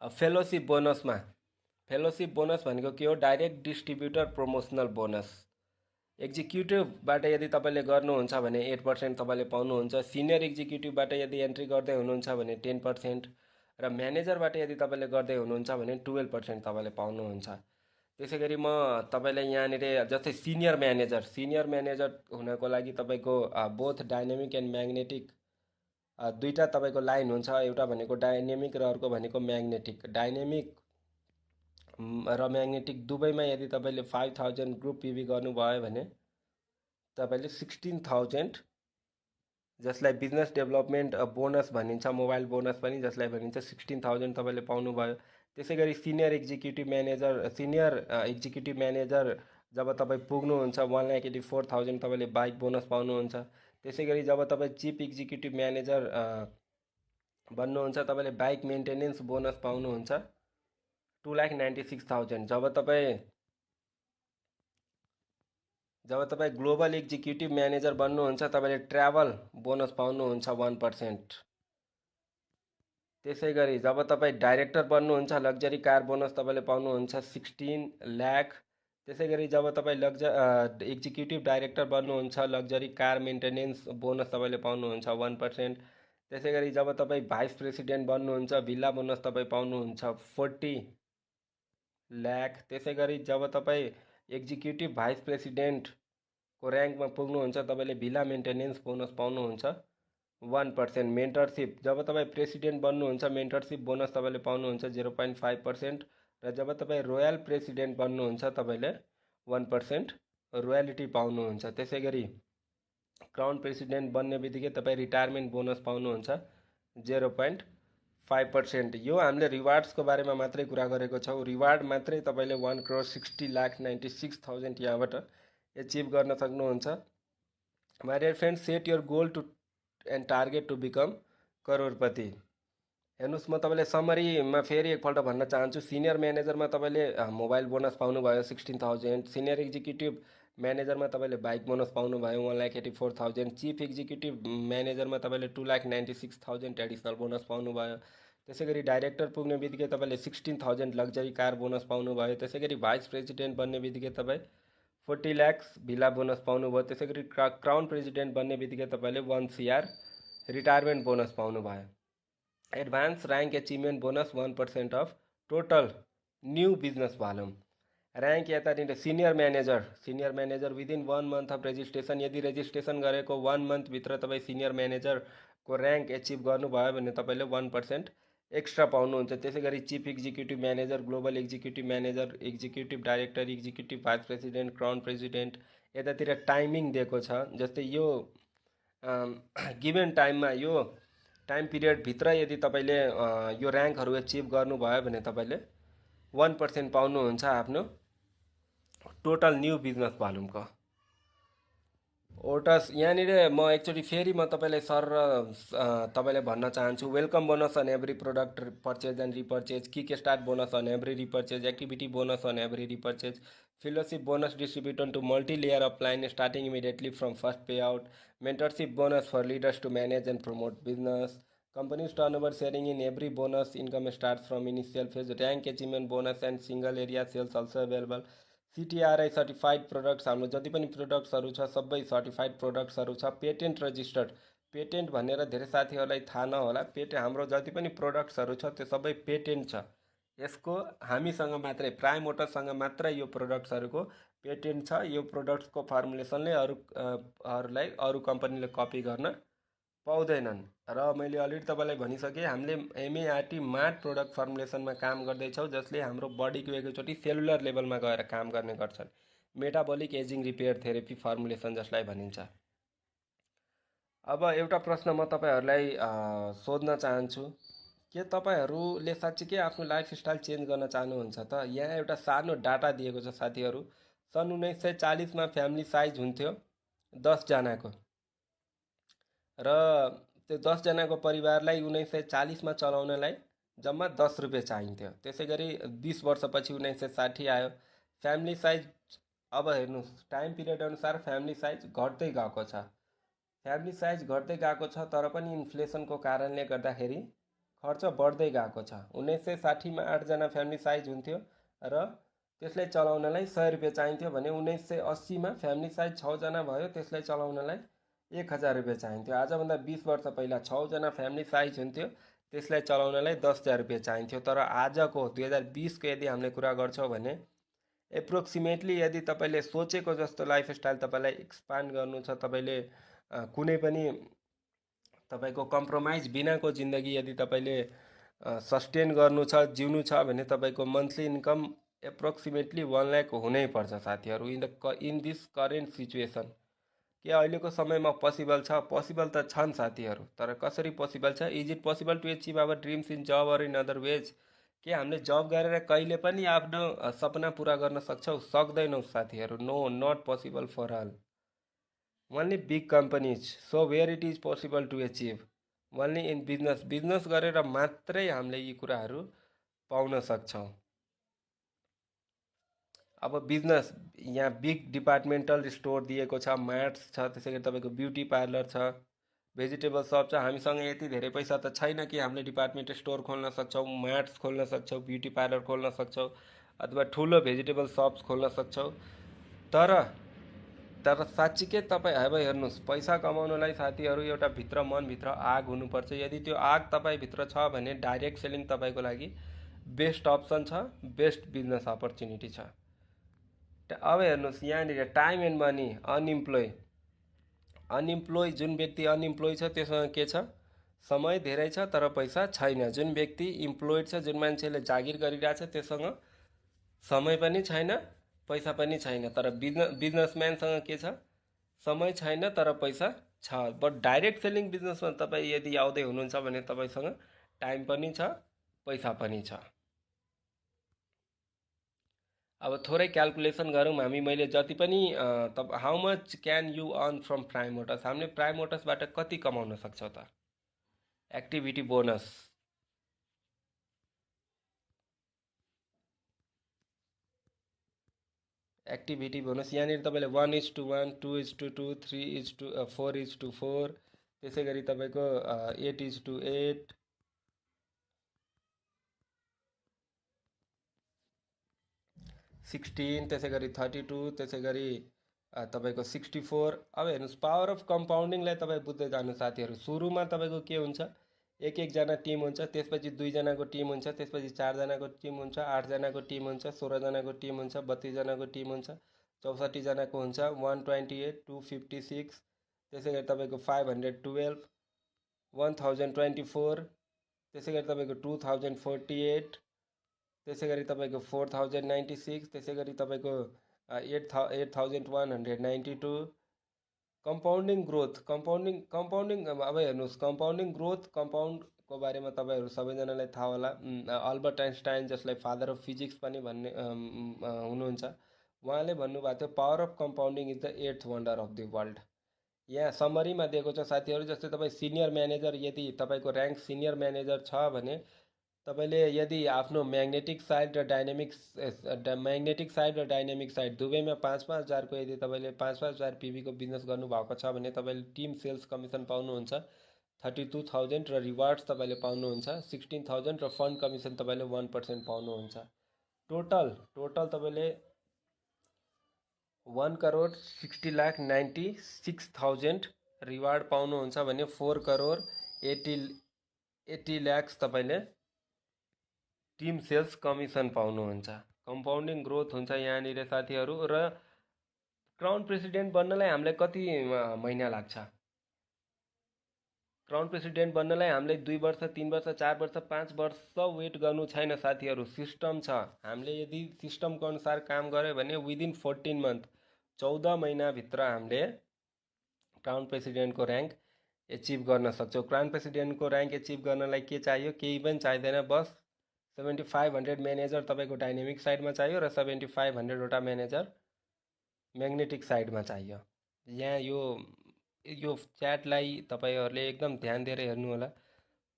फेलोसिप बोनसमा, फेलोसिप बोनस भनेको के हो? Direct distributor promotional bonus. एक्जिक्युटिभबाट यदि तपाईँले गर्नुहुन्छ भने 8% तपाईँले पाउनुहुन्छ। सिनियर एक्जिक्युटिभबाट यदि एन्ट्री गर्दै हुनुहुन्छ भने 10%, र म्यानेजरबाट यदि तपाईँले गर्दै हुनुहुन्छ भने 12% तपाईँले पाउनुहुन्छ। त्यसै गरी म तपाईँलाई यहाँनिर जस्तै सिनियर म्यानेजर हुनको लागि तपाईँको बोथ डाइनामिक एन्ड म्याग्नेटिक दुईवटा तपाईँको लाइन हुन्छ। एउटा भनेको डाइनामिक र अर्को भनेको म्याग्नेटिक। डाइनामिक र म्याग्नेटिक दुवैमा यदि तपाईँले 5000 ग्रुप पिबी गर्नुभयो भने तपाईँले 16000, जसलाई बिजनेस डेभलपमेन्ट बोनस भनिन्छ, मोबाइल बोनस पनि जसलाई भनिन्छ, 16000 तपाईँले पाउनुभयो। त्यसै गरी सिनियर एक्जिक्युटिभ म्यानेजर जब तपाईँ पुग्नुहुन्छ 1,84,000 तपाईँले बाइक बोनस पाउनुहुन्छ। त्यसै गरी जब तपाईँ चिफ एक्जिक्युटिभ म्यानेजर बन्नुहुन्छ तपाईँले बाइक मेन्टेनेन्स बोनस पाउनुहुन्छ 2,96,000। जब तपाईँ ग्लोबल एक्जिक्युटिभ म्यानेजर बन्नुहुन्छ तपाईँले ट्राभल बोनस पाउनुहुन्छ 1%। त्यसै गरी जब तपाईँ डाइरेक्टर बन्नुहुन्छ लग्जरी कार बोनस तपाईँले पाउनुहुन्छ 16 लाख। त्यसै गरी जब तपाईँ एक्जिक्युटिभ डाइरेक्टर बन्नुहुन्छ लग्जरी कार मेन्टेनेन्स बोनस तपाईँले पाउनुहुन्छ 1%। त्यसै गरी जब तपाईँ भाइस प्रेसिडेन्ट बन्नुहुन्छ भिल्ला बोनस तपाईँ पाउनुहुन्छ 40 लाख। त्यसै गरी जब तपाईँ एक्जिक्युटिभ भाइस प्रेसिडेन्टको ऱ्याङ्कमा पुग्नुहुन्छ तपाईँले भिल्ला मेन्टेनेन्स बोनस पाउनुहुन्छ 1%। मेन्टरसिप, जब तपाईँ प्रेसिडेन्ट बन्नुहुन्छ मेन्टरसिप बोनस तपाईँले पाउनुहुन्छ 0.5%, र जब तपाईँ रोयल प्रेसिडेन्ट बन्नुहुन्छ तपाईँले 1% रोयल्टी पाउनुहुन्छ। त्यसै गरी क्राउन प्रेसिडेन्ट बन्ने बित्तिकै तपाईँ रिटायरमेन्ट बोनस पाउनुहुन्छ 0.5%। यो हामीले रिवार्ड्सको बारेमा मात्रै कुरा गरेको छौँ। रिवार्ड मात्रै तपाईँले 1,60,96,000 यहाँबाट एचिभ गर्न सक्नुहुन्छ। My dear friend, set your goal to and target to become करोडपति। हेर्नुहोस्, म तपाईँलाई समरीमा फेरि एकपल्ट भन्न चाहन्छु। सिनियर म्यानेजरमा तपाईँले मोबाइल बोनस पाउनुभयो 16,000। सिनियर एक्जिक्युटिभ म्यानेजरमा तपाईँले बाइक बोनस पाउनुभयो 1,84,000। चिफ एक्जिक्युटिभ म्यानेजरमा तपाईँले 2,96,000 एडिसनल बोनस पाउनुभयो। त्यसै गरी डाइरेक्टर पुग्ने बित्तिकै तपाईँले 16,000 लग्जरी कार बोनस पाउनुभयो। त्यसै गरी भाइस प्रेसिडेन्ट बन्ने बित्तिकै तपाईँ 40 लाख भिला बोनस पाउनुभयो। त्यसै गरी क्राउन प्रेसिडेन्ट बन्ने बित्तिकै तपाईँले 1 CR रिटायरमेन्ट बोनस पाउनुभयो। Advance rank achievement bonus 1% of total new business volume. Rank यतानिर senior manager within 1 month of registration. यदि रेजिस्ट्रेसन गरेको 1 मन्थभित्र तपाईँ सिनियर म्यानेजरको ऱ्याङ्क एचिभ गर्नुभयो भने तपाईँले 1% एक्स्ट्रा पाउनुहुन्छ। त्यसै गरी chief executive manager, global executive manager, executive director, executive vice president, crown president यतातिर टाइमिङ दिएको छ। जस्तै यो गिभन टाइममा यो टाइम पिरियडभित्र यदि तपाईँले यो ऱ्याङ्कहरू एचिभ गर्नुभयो भने तपाईँले 1% पाउनुहुन्छ आफ्नो टोटल न्यू बिजनेस भोल्युमको। ओटस यहाँनिर म एकचोटि फेरि म तपाईँलाई सर तपाईँलाई भन्न चाहन्छु। Welcome bonus on every product purchase and repurchase, kick start bonus on every repurchase, activity bonus on every repurchase, fellowship bonus distributed to multi layer of line starting immediately from first pay out, mentorship bonus for leaders to manage and promote business, companies turnover sharing in every bonus income starts from initial phase, rank achievement bonus and single area sales also available, CTRI certified products, हाम्रो जति पनि प्रोडक्ट्सहरू छ सबै certified प्रोडक्ट्सहरू छ। Patent registered, patent भनेर धेरै साथीहरूलाई थाहा नहोला, हाम्रो जति पनि प्रोडक्ट्सहरू छ त्यो सबै पेटेन्ट छ। यसको हामीसँग मात्रै, प्राइम मोटर्ससँग मात्रै यो प्रोडक्ट्सहरूको पेटेन्ट छ। यो प्रोडक्ट्सको फर्मुलेसनले अरूलाई अरू कम्पनीले कपी गर्न पाउँदैनन्। र मैले अलरेडी तपाईँलाई भनिसकेँ, हामीले MERT मार्ट प्रोडक्ट फर्मुलेसनमा काम गर्दैछौँ, जसले हाम्रो बडीको एकैचोटि सेलुलर लेभलमा गएर काम गर्ने गर्छन्। Metabolic aging repair therapy formulation जसलाई भनिन्छ। अब एउटा प्रश्न म तपाईँहरूलाई सोध्न चाहन्छु, के तपाईँहरूले साँच्चीकै आफ्नो लाइफस्टाइल चेन्ज गर्न चाहनुहुन्छ त? यहाँ एउटा सानो डाटा दिएको छ साथीहरू। सन् 1940मा फ्यामिली साइज हुन्थ्यो 10 जनाको, र त्यो 10 जनाको परिवारलाई 1940मा चलाउनलाई जम्मा 10 रुपियाँ चाहिन्थ्यो। त्यसै गरी 20 वर्षपछि 1960 आयो, फ्यामिली साइज अब हेर्नुहोस्, टाइम पिरियड अनुसार फ्यामिली साइज घट्दै गएको छ। फ्यामिली साइज घट्दै गएको छ, तर पनि इन्फ्लेसनको कारणले गर्दाखेरि खर्च बढ्दै गएको छ। 1960मा 8 जना फ्यामिली साइज हुन्थ्यो र त्यसलाई चलाउनलाई 100 रुपियाँ चाहिन्थ्यो भने 1980मा फ्यामिली साइज 6 जना भयो, त्यसलाई चलाउनलाई 1000 रुपियाँ चाहिन्थ्यो। आजभन्दा 20 वर्ष पहिला 6 जना फ्यामिली साइज हुन्थ्यो, त्यसलाई चलाउनलाई 10,000 रुपियाँ चाहिन्थ्यो। तर आजको 2020को यदि हामीले कुरा गर्छौँ भने एप्रोक्सिमेटली यदि तपाईँले सोचेको जस्तो लाइफस्टाइल तपाईँलाई एक्सपान्ड गर्नु छ, तपाईँले कुनै पनि तपाईँको कम्प्रोमाइज बिनाको जिन्दगी यदि तपाईँले सस्टेन गर्नु छ, जिउनु छ भने तपाईँको मन्थली इन्कम एप्रोक्सिमेटली 1 लाख हुनैपर्छ साथीहरू। इन दिस करेन्ट सिचुएसन के अहिलेको समयमा पोसिबल छ? पोसिबल त छन् साथीहरू, तर कसरी पोसिबल छ? Is it possible to achieve our dreams in job or in other ways? के हामीले जब गरेर कहिले पनि आफ्नो सपना पुरा गर्न सक्छौँ? सक्दैनौँ साथीहरू। No, not possible for all. Only big companies, so where it is possible to achieve? Only in business. Business गरेर मात्रै हामीले यी कुराहरू पाउन सक्छौँ। अब बिजनेस, यहाँ बिग डिपार्टमेन्टल स्टोर दिएको छ, मार्ट्स छ, त्यसै गरी तपाईँको ब्युटी पार्लर छ, भेजिटेबल सप छ। हामीसँग यति धेरै पैसा त छैन कि हामीले डिपार्टमेन्ट स्टोर खोल्न सक्छौँ, मार्ट्स खोल्न सक्छौँ, ब्युटी पार्लर खोल्न सक्छौँ, अथवा ठुलो भेजिटेबल सप्स खोल्न सक्छौँ। तर साँच्चीकै तपाईँ अब हेर्नुहोस्, पैसा कमाउनलाई साथीहरू एउटा भित्र मनभित्र आग हुनुपर्छ। यदि त्यो आग तपाईँभित्र छ भने डाइरेक्ट सेलिङ तपाईँको लागि बेस्ट अप्सन छ, बेस्ट बिजनेस अपर्च्युनिटी छ। अब हेर्नुहोस्, यहाँनिर टाइम एन्ड मनी, अनइम्प्लोइ जुन व्यक्ति अनइम्प्लोइ छ त्योसँग के छ? समय धेरै छ तर पैसा छैन। जुन व्यक्ति इम्प्लोइड छ, जुन मान्छेले जागिर गरिरहेछ त्योसँग समय पनि छैन, पैसा पनि छैन। तर बिजनेसम्यानसँग के छ? समय छैन तर पैसा छ। बट डाइरेक्ट सेलिङ बिजनेसमा तपाईँ यदि आउँदै हुनुहुन्छ भने तपाईँसँग टाइम पनि छ, पैसा पनि छ। अब थोरै क्यालकुलेसन गरौँ हामी। मैले जति पनि how much can you earn from prime Motors, हामीले प्राइम मोटर्सबाट कति कमाउन सक्छौँ त? एक्टिभिटी बोनस यहाँनिर तपाईँले 1:1, 2:2, 3:2, 4:4, त्यसै गरी तपाईँको 8:8, 16, त्यसै गरी 32, त्यसै गरी तपाईँको 64। अब हेर्नुहोस्, पावर अफ कम्पाउन्डिङलाई तपाईँ बुझ्दै जानु साथीहरू। सुरुमा तपाईँको के हुन्छ? एक एकजना टिम हुन्छ, त्यसपछि दुईजनाको टिम हुन्छ, त्यसपछि चारजनाको टिम हुन्छ, 8जनाको टिम हुन्छ, 16जनाको टिम हुन्छ, 32जनाको टिम हुन्छ, 64जनाको हुन्छ, 128, 256, त्यसै गरी तपाईँको 512, 1024, त्यसै गरी तपाईँको 2048, त्यसै गरी तपाईँको 4096, त्यसै गरी तपाईँको 8192। कम्पाउन्डिङ अब हेर्नुहोस्, कम्पाउन्डिङ ग्रोथ, कम्पाउन्डको बारेमा तपाईँहरू सबैजनालाई थाहा होला। अल्बर्ट आइन्स्टाइन, जसलाई फादर अफ फिजिक्स पनि भन्ने हुनुहुन्छ, उहाँले भन्नुभएको थियो power of compounding is the 8th wonder of the world. यहाँ समरीमा दिएको छ साथीहरू। जस्तै तपाईँ सिनियर म्यानेजर, यदि तपाईँको ऱ्याङ्क सिनियर म्यानेजर छ भने तपाईँले यदि आफ्नो म्याग्नेटिक साइड र डाइनामिक साइड दुवैमा 5,000 यदि तपाईँले 5,000 पिबीको बिजनेस गर्नुभएको छ भने तपाईँले टिम सेल्स कमिसन पाउनुहुन्छ 32,000 र रिवार्ड्स तपाईँले पाउनुहुन्छ 16,000 र फन्ड कमिसन तपाईँले 1% पाउनुहुन्छ। टोटल तपाईँले 1,60,96,000 रिवार्ड पाउनुहुन्छ भने 4,80 लाख तपाईँले टिम सेल्स कमिसन पाउनुहुन्छ। कम्पाउन्डिङ ग्रोथ हुन्छ यहाँनिर साथीहरू। र क्राउन प्रेसिडेन्ट बन्नलाई हामीलाई कति महिना लाग्छ? क्राउन प्रेसिडेन्ट बन्नलाई हामीले 2 वर्ष, 3 वर्ष, 4 वर्ष, 5 वर्ष वेट गर्नु छैन साथीहरू। सिस्टम छ। हामीले यदि सिस्टमको अनुसार काम गर्यो भने विदिन 14 मन्थ, 14 महिनाभित्र हामीले क्राउन प्रेसिडेन्टको ऱ्याङ्क एचिभ गर्न सक्छौँ। क्राउन प्रेसिडेन्टको ऱ्याङ्क एचिभ गर्नलाई के चाहियो? केही पनि चाहिँदैन, बस 7500 म्यानेजर तपाईँको डाइनामिक साइडमा चाहियो र 7500वटा म्यानेजर म्याग्नेटिक साइडमा चाहियो। यहाँ यो च्याटलाई तपाईँहरूले एकदम ध्यान दिएर हेर्नु होला।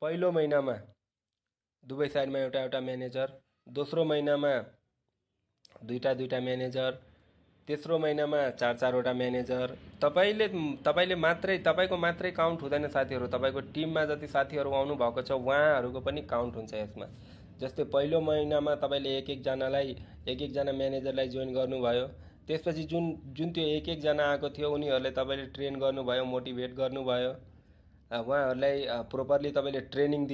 पहिलो महिनामा दुवै साइडमा एउटा म्यानेजर, दोस्रो महिनामा दुईटा म्यानेजर, तेस्रो महिनामा 4-4वटा म्यानेजर। तपाईँले मात्रै, तपाईँको मात्रै काउन्ट हुँदैन साथीहरू। तपाईँको टिममा जति साथीहरू आउनु भएको छ उहाँहरूको पनि काउन्ट हुन्छ यसमा। जस्तै पहिलो महिनामा तपाईँले एकजना म्यानेजरलाई जोइन गर्नुभयो, त्यसपछि जुन त्यो एकजना आएको थियो उनीहरूलाई तपाईँले ट्रेन गर्नुभयो, मोटिभेट गर्नुभयो, उहाँहरूलाई प्रोपरली तपाईँले ट्रेनिङ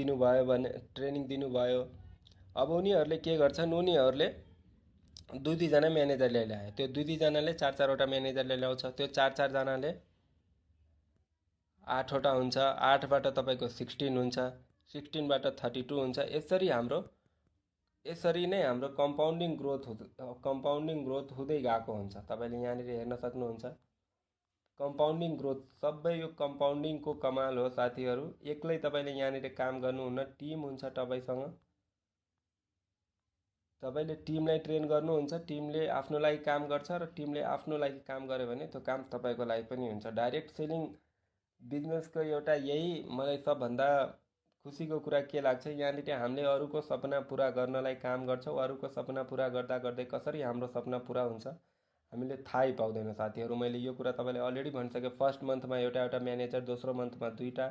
दिनुभयो। अब उनीहरूले के गर्छन्? उनीहरूले दुईजना म्यानेजरले ल्यायो। त्यो दुईजनाले 4-4वटा म्यानेजरले ल्याउँछ। त्यो 4-4जनाले 8वटा हुन्छ। 8बाट तपाईँको 16 हुन्छ, 16बाट 32 हुन्छ। यसरी नै हाम्रो कम्पाउन्डिङ ग्रोथ हुँदै गएको हुन्छ। तपाईँले यहाँनिर हेर्न सक्नुहुन्छ कम्पाउन्डिङ ग्रोथ। सबै यो कम्पाउन्डिङको कमाल हो साथीहरू। एक्लै तपाईँले यहाँनिर काम गर्नुहुन्न, टिम हुन्छ तपाईँसँग। तपाईँले टिमलाई ट्रेन गर्नुहुन्छ, टिमले आफ्नो लागि काम गर्छ र टिमले आफ्नो लागि काम गर्यो भने त्यो काम तपाईँको लागि पनि हुन्छ। डाइरेक्ट सेलिङ बिजनेसको एउटा यही मलाई सबभन्दा खुसीको कुरा के लाग्छ, यहाँनिर हामीले अरूको सपना पुरा गर्नलाई काम गर्छौँ। अरूको सपना पुरा गर्दा गर्दै कसरी हाम्रो सपना पुरा हुन्छ हामीले थाहै पाउँदैन साथीहरू। मैले यो कुरा तपाईँलाई अलरेडी भनिसकेँ। फर्स्ट मन्थमा एउटा म्यानेजर, दोस्रो मन्थमा 2टा,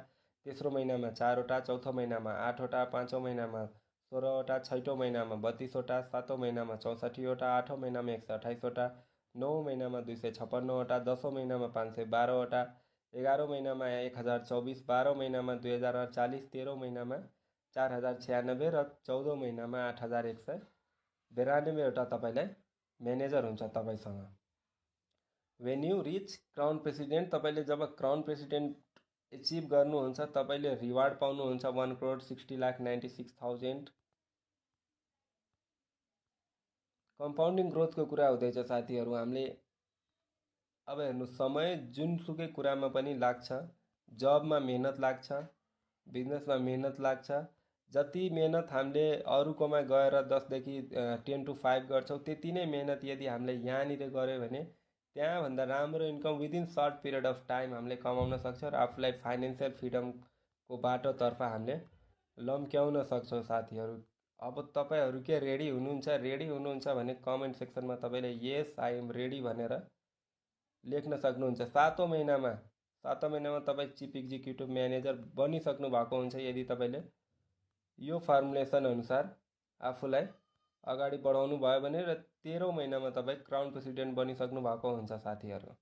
तेस्रो महिनामा 4वटा, चौथो महिनामा 8वटा, पाँचौँ महिनामा 16वटा, छैटौँ महिनामा 32वटा, सातौँ महिनामा 64वटा, आठौँ महिनामा 128वटा, 9औँ महिनामा 256वटा, 10औँ महिनामा 512वटा, 11औँ महिनामा 1024, 12औँ महिनामा 2040, 13औँ महिनामा 4096 र 14औँ महिनामा 8192वटा तपाईँलाई म्यानेजर हुन्छ तपाईँसँग। When you rich crown president, तपाईँले जब क्राउन प्रेसिडेन्ट एचिभ गर्नुहुन्छ तपाईँले रिवार्ड पाउनुहुन्छ 1,60,96,000। कम्पाउन्डिङ ग्रोथको कुरा हुँदैछ साथीहरू। हामीले अब हेर्नु, समय जुनसुकै कुरामा पनि लाग्छ। जबमा मेहनत लाग्छ, बिजनेसमा मेहनत लाग्छ। जति मेहनत हामीले अरूकोमा गएर 10 देखि 10 to 5 गर्छौँ, त्यति नै मेहनत यदि हामीले यहाँनिर गऱ्यो भने त्यहाँभन्दा राम्रो income within short period of time हामीले कमाउन सक्छौँ र आफूलाई फाइनेन्सियल फ्रिडमको बाटोतर्फ हामीले लम्क्याउन सक्छौँ साथीहरू। अब तपाईँहरू के रेडी हुनुहुन्छ? रेडी हुनुहुन्छ भने कमेन्ट सेक्सनमा तपाईँले येस आई एम रेडी भनेर लेख्न सक्नुहुन्छ। 7औं महिनामा तपाईँ चिफ एक्जिक्युटिभ म्यानेजर बनिसक्नु भएको हुन्छ यदि तपाईँले यो फर्मुलेसन अनुसार आफूलाई अगाडि बढाउनु भयो भने, र 13औं महिनामा तपाईँ क्राउन प्रेसिडेन्ट बनिसक्नु भएको हुन्छ साथीहरू।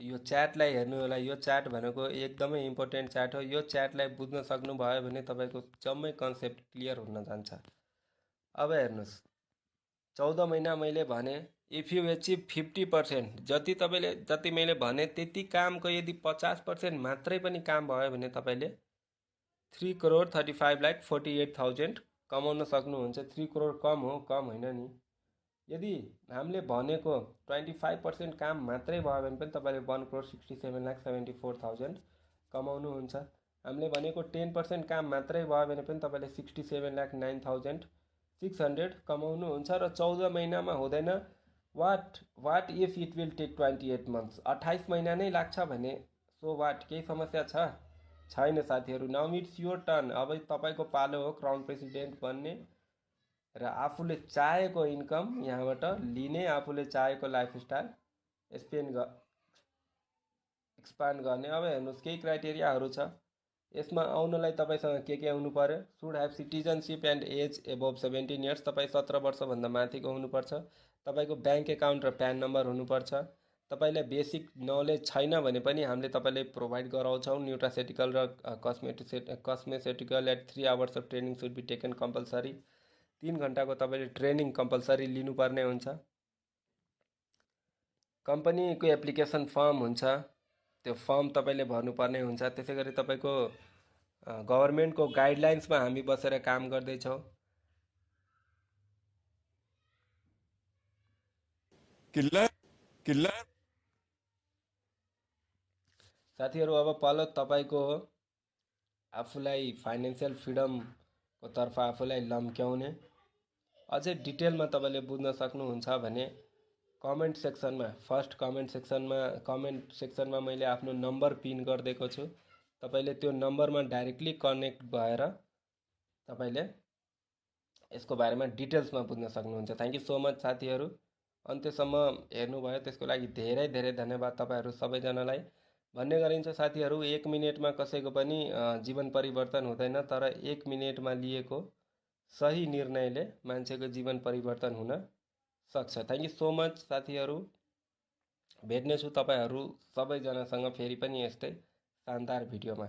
यो च्याटलाई हेर्नु होला। यो च्याट भनेको एकदमै इम्पोर्टेन्ट च्याट हो। यो च्याटलाई बुझ्न सक्नुभयो भने तपाईँको जम्मै कन्सेप्ट क्लियर हुन जान्छ। अब हेर्नुहोस्, 14 महिना मैले भने इफ यु एचिभ 50%, जति मैले भने त्यति कामको यदि 50% मात्रै पनि काम भयो भने तपाईँले 3,35,48,000 कमाउन सक्नुहुन्छ। 3 करोड कम हो, कम होइन नि। यदि हामीले भनेको 25% काम मात्रै भयो भने पनि तपाईँले 1,67,74,000 कमाउनुहुन्छ। हामीले भनेको 10% काम मात्रै भयो भने पनि तपाईँले 67,09,600 कमाउनुहुन्छ। र 14 महिनामा हुँदैन। What if it will take 28 months? 28 महिना नै लाग्छ भने सो वाट? केही समस्या छ? छैन साथीहरू। Now it's your turn. अब तपाईँको पालो हो क्राउन प्रेसिडेन्ट बन्ने र आफूले चाहेको इन्कम यहाँबाट लिने, आफूले चाहेको लाइफस्टाइल एक्सपान्ड गर्ने। अब हेर्नुहोस्, केही क्राइटेरियाहरू छ। यसमा आउनलाई तपाईँसँग के आउनु पर्यो? Should have citizenship and age above 17 years. तपाईँ 17 वर्षभन्दा माथिको हुनुपर्छ। तपाईँको ब्याङ्क एकाउन्ट र प्यान नम्बर हुनुपर्छ। तपाईँलाई बेसिक नलेज छैन भने पनि हामीले तपाईँलाई प्रोभाइड गराउँछौँ। न्युट्रासेटिकल र cosmeceutical at 3 hours of training should be taken compulsory. 3 घन्टाको तपाईँले ट्रेनिङ कम्पलसरी लिनुपर्ने हुन्छ। कम्पनीको एप्लिकेसन फर्म हुन्छ, त्यो फर्म तपाईँले भर्नुपर्ने हुन्छ। त्यसै गरी तपाईँको गभर्मेन्टको गाइडलाइन्समा हामी बसेर काम गर्दैछौँ। साथीहरू, अब पालो तपाईँको हो आफूलाई फाइनेन्सियल फ्रिडमको तर्फ आफूलाई लम्क्याउने। अझै डिटेलमा तपाईँले बुझ्न सक्नुहुन्छ भने कमेन्ट सेक्सनमा, फर्स्ट कमेन्ट सेक्सनमा मैले आफ्नो नम्बर पिन गरिदिएको छु। तपाईँले त्यो नम्बरमा डाइरेक्टली कनेक्ट भएर तपाईँले यसको बारेमा डिटेल्समा बुझ्न सक्नुहुन्छ। थ्याङ्क यू सो मच साथीहरू। अन्त्यसम्म हेर्नुभयो त्यसको लागि धेरै धेरै धन्यवाद तपाईँहरू सबैजनालाई। भन्ने गरिन्छ साथीहरू, 1 मिनेटमा कसैको पनि जीवन परिवर्तन हुँदैन, तर 1 मिनेटमा लिएको सही निर्णयले मान्छेको जीवन परिवर्तन हुन सक्छ। थ्याङ्क यू सो मच साथीहरू। भेट्नेछु तपाईँहरू सबैजनासँग फेरि पनि यस्तै शानदार भिडियोमा।